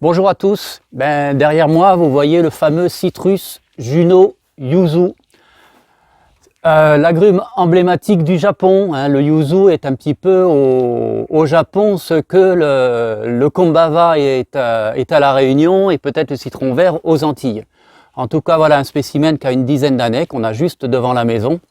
Bonjour à tous. Derrière moi, vous voyez le fameux Citrus Juno Yuzu. L'agrume emblématique du Japon. Le yuzu est un petit peu au Japon ce que le kombava est à La Réunion et peut-être le citron vert aux Antilles. En tout cas, voilà un spécimen qui a une dizaine d'années, qu'on a juste devant la maison.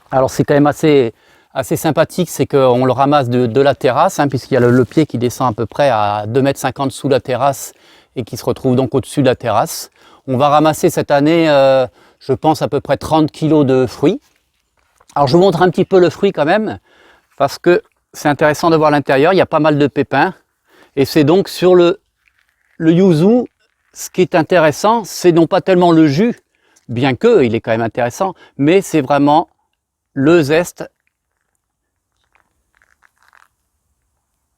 Alors c'est quand même assez sympathique, c'est qu'on le ramasse de la terrasse, puisqu'il y a le pied qui descend à peu près à 2,50 m sous la terrasse et qui se retrouve donc au-dessus de la terrasse. On va ramasser cette année, je pense, à peu près 30 kg de fruits. Alors je vous montre un petit peu le fruit quand même, parce que c'est intéressant de voir l'intérieur, il y a pas mal de pépins. Et c'est donc sur le yuzu, ce qui est intéressant, c'est non pas tellement le jus, bien que il est quand même intéressant, mais c'est vraiment le zeste.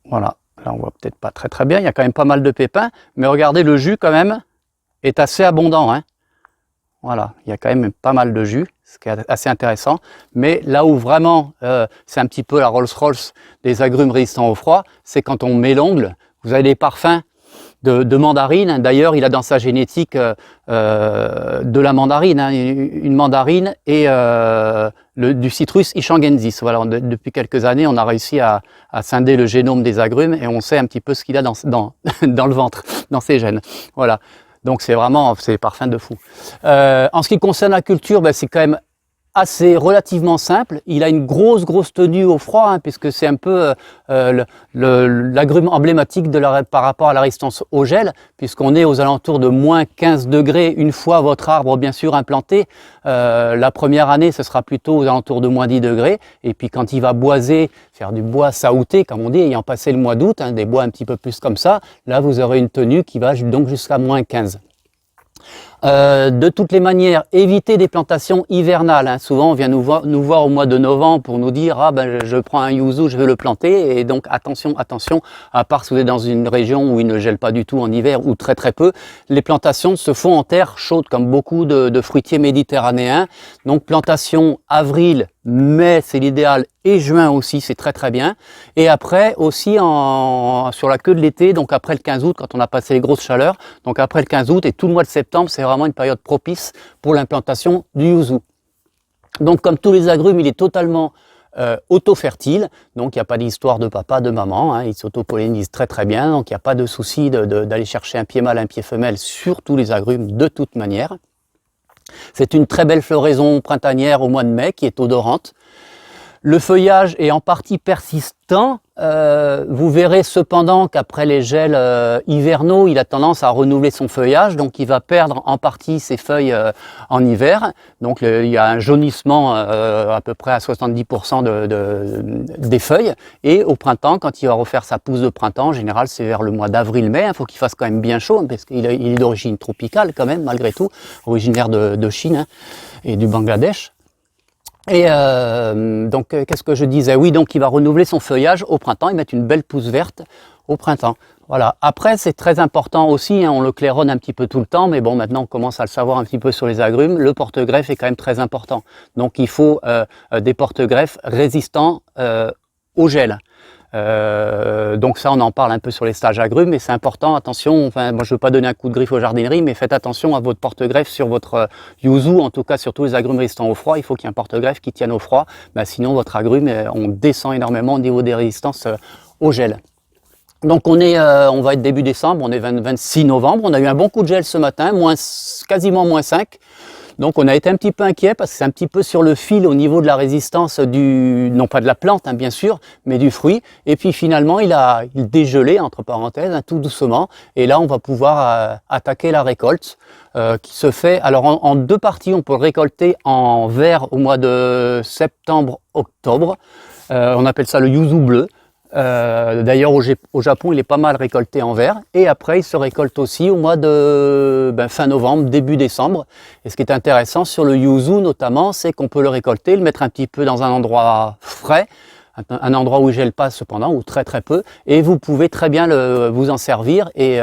Voilà, là on voit peut-être pas très bien, il y a quand même pas mal de pépins, mais regardez, le jus quand même est assez abondant. Voilà, il y a quand même pas mal de jus, ce qui est assez intéressant. Mais là où vraiment c'est un petit peu la Rolls-Royce des agrumes résistants au froid, c'est quand on met l'ongle, vous avez des parfums de mandarine. D'ailleurs, il a dans sa génétique de la mandarine, une mandarine et du citrus ishangensis. Voilà, depuis quelques années, on a réussi à scinder le génome des agrumes et on sait un petit peu ce qu'il a dans le ventre, dans ses gènes. Voilà. Donc c'est vraiment, c'est parfum de fou. En ce qui concerne la culture, c'est quand même relativement simple. Il a une grosse tenue au froid, puisque c'est un peu l'agrume emblématique par rapport à la résistance au gel, puisqu'on est aux alentours de moins 15 degrés une fois votre arbre bien sûr implanté. La première année, ce sera plutôt aux alentours de moins 10 degrés, et puis quand il va boiser, faire du bois saouté, comme on dit, ayant passé le mois d'août, des bois un petit peu plus comme ça, là vous aurez une tenue qui va donc jusqu'à moins 15. De toutes les manières, évitez des plantations hivernales. Souvent, on vient nous voir au mois de novembre pour nous dire je prends un yuzu, je vais le planter. Et donc, attention, à part si vous êtes dans une région où il ne gèle pas du tout en hiver ou très peu, les plantations se font en terre chaude, comme beaucoup de fruitiers méditerranéens. Donc, plantation avril, mai, c'est l'idéal, et juin aussi, c'est très bien. Et après aussi sur la queue de l'été, donc après le 15 août, quand on a passé les grosses chaleurs, donc après le 15 août et tout le mois de septembre, c'est vraiment une période propice pour l'implantation du yuzu. Donc comme tous les agrumes, il est totalement auto-fertile, donc il n'y a pas d'histoire de papa, de maman, il s'auto-pollinise très bien, donc il n'y a pas de souci d'aller chercher un pied mâle, un pied femelle sur tous les agrumes de toute manière. C'est une très belle floraison printanière au mois de mai qui est odorante. Le feuillage est en partie persistant. Vous verrez cependant qu'après les gels hivernaux, il a tendance à renouveler son feuillage, donc il va perdre en partie ses feuilles en hiver. Donc il y a un jaunissement à peu près à 70% des feuilles. Et au printemps, quand il va refaire sa pousse de printemps, en général c'est vers le mois d'avril-mai, il faut qu'il fasse quand même bien chaud, parce qu'il est d'origine tropicale quand même, malgré tout, originaire de Chine et du Bangladesh. Et donc qu'est-ce que je disais? Oui, donc il va renouveler son feuillage au printemps, il met une belle pousse verte au printemps. Voilà. Après, c'est très important aussi, on le claironne un petit peu tout le temps, mais bon, maintenant on commence à le savoir un petit peu sur les agrumes, le porte-greffe est quand même très important. Donc il faut des porte-greffes résistants au gel. Donc ça, on en parle un peu sur les stages agrumes, mais c'est important, attention, moi je ne veux pas donner un coup de griffe aux jardineries, mais faites attention à votre porte-greffe sur votre yuzu, en tout cas sur tous les agrumes résistants au froid, il faut qu'il y ait un porte-greffe qui tienne au froid, sinon votre agrume, on descend énormément au niveau des résistances au gel. Donc on va être début décembre, on est 26 novembre, on a eu un bon coup de gel ce matin, quasiment moins 5. Donc on a été un petit peu inquiet parce que c'est un petit peu sur le fil au niveau de la résistance non pas de la plante bien sûr, mais du fruit. Et puis finalement il dégelé entre parenthèses tout doucement. Et là on va pouvoir attaquer la récolte qui se fait alors en deux parties. On peut le récolter en vert au mois de septembre-octobre. On appelle ça le yuzu bleu. D'ailleurs au Japon il est pas mal récolté en vert et après il se récolte aussi au mois de fin novembre, début décembre. Et ce qui est intéressant sur le yuzu notamment, c'est qu'on peut le récolter, le mettre un petit peu dans un endroit frais, un endroit où il gèle pas cependant, ou très peu, et vous pouvez très bien vous en servir et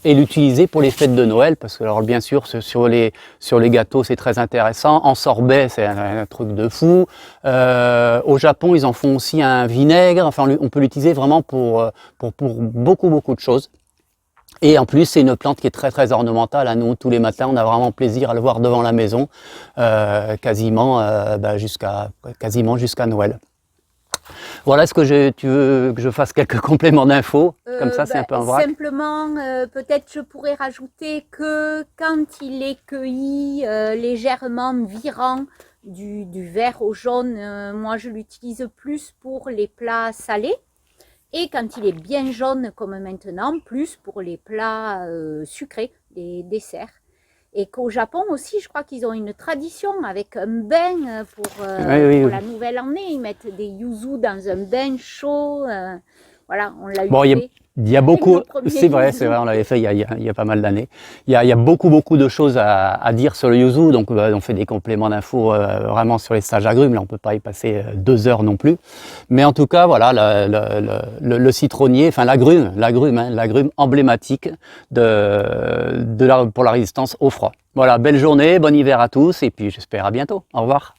l'utiliser pour les fêtes de Noël, parce que alors bien sûr sur les gâteaux c'est très intéressant, en sorbet c'est un truc de fou. Au Japon ils en font aussi un vinaigre, enfin on peut l'utiliser vraiment pour beaucoup de choses. Et en plus, c'est une plante qui est très très ornementale. Nous, tous les matins, on a vraiment plaisir à le voir devant la maison, quasiment jusqu'à Noël. Voilà, est-ce que tu veux que je fasse quelques compléments d'infos? Comme ça, c'est un peu un vrac. Simplement, peut-être je pourrais rajouter que quand il est cueilli légèrement virant du vert au jaune, moi je l'utilise plus pour les plats salés. Et quand il est bien jaune comme maintenant, plus pour les plats sucrés, les desserts. Et qu'au Japon aussi, je crois qu'ils ont une tradition avec un bain pour la nouvelle année. Ils mettent des yuzu dans un bain chaud. Voilà, on l'a eu fait. Il y a beaucoup, c'est vrai, on l'avait fait il y a pas mal d'années. Il y a beaucoup de choses à dire sur le yuzu, donc on fait des compléments d'infos vraiment sur les stages agrumes, là on peut pas y passer 2 heures non plus. Mais en tout cas, voilà, le citronnier, enfin l'agrume emblématique pour la résistance au froid. Voilà, belle journée, bon hiver à tous, et puis j'espère à bientôt. Au revoir.